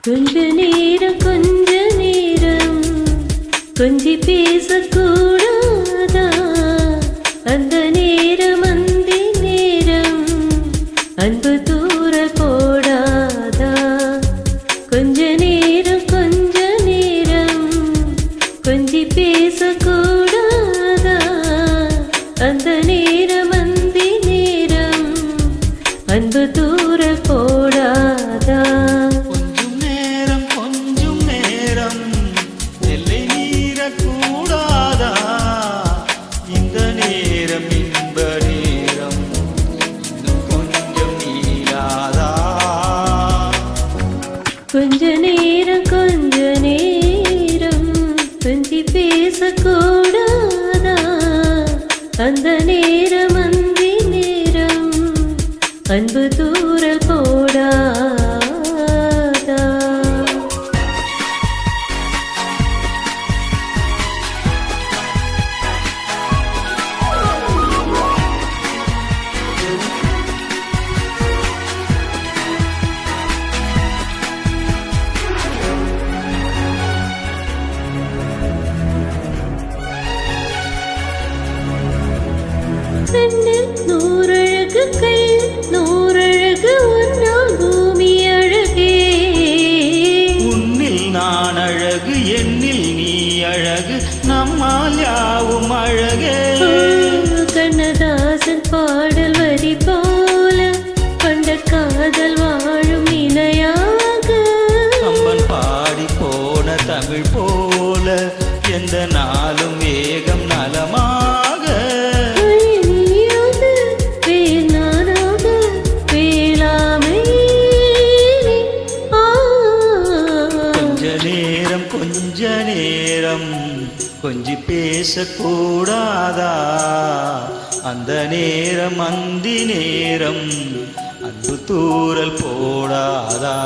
கொஞ்ச நேரம் கொஞ்சி பேசக்கூடாதா? அந்த நேரம் அந்தி நேரம் அன்பு தூர போடாதா? கொஞ்ச நேரம் கொஞ்சி பேசக்கூடாதா? அந்த நேரம் அந்தி நேரம் அன்பு தூர போடாதா? கொஞ்ச நேரம் கொஞ்சி பேசக்கூடாதா? அந்த நேரம் அந்தி நேரம் அன்பு தூரல் போடாதா? நூறழகு கை நூறழகு உன்னால் பூமி அழகே. உன்னில் நான் அழகு என்னில் நீ அழகு நம்மால் யாவும் அழகே. கண்ணதாசன் பாடல் வரி போல கண்ட காதல் வாழும் நிலையாக. கம்பன் பாடி போன தமிழ் போல எந்த நாளும் வேகம் நலமாக. கொஞ்ச நேரம் கொஞ்சி பேசக்கூடாதா? அந்த நேரம் அந்தி நேரம் அன்பு தூரல் போடாதா?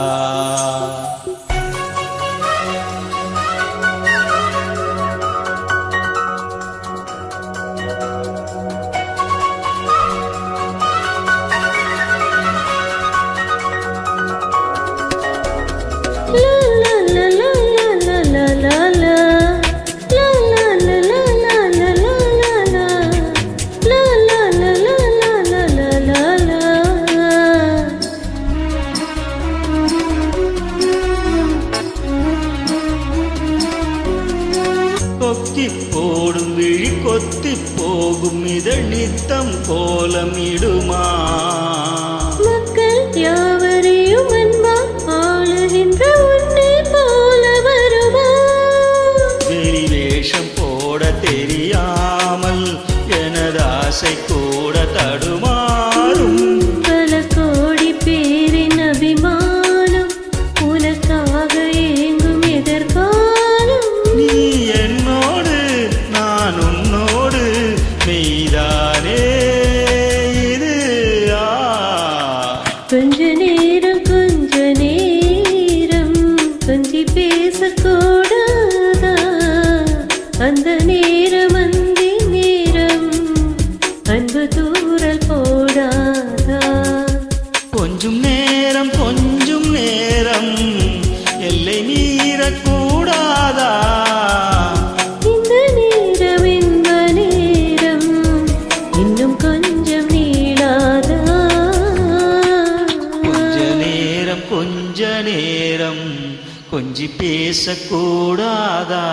கொத்தி போடும் விழி கொத்தி போகும் இதழ் நித்தம் கோலமிடுமா? மக்கள் யாவரையும் அன்பா ஆளுகின்ற உன்னை போல வருமா? வெளி வேஷம் போட தெரியாமல் எனது ஆசை கூட தடுமாறும். பல கோடி பேரின் அபிமானம் உனக்காக ஏங்கும் எதிர்காலம். நீ என்னோடு நான் உன்னோடு மெய்தானே இது. கொஞ்ச நேரம் கொஞ்சி பேசக்கூடாதா? அந்த நேரம் அந்தி நேரம் அன்பு தூரல் போடாதா? கொஞ்சம் நேரம் எல்லை மீறக்கூடாதா? இந்த நேரம் இன்ப நேரம் இன்னும் கொஞ்சம் நீளாதா? கொஞ்ச நேரம் கொஞ்சி பேசக்கூடாதா?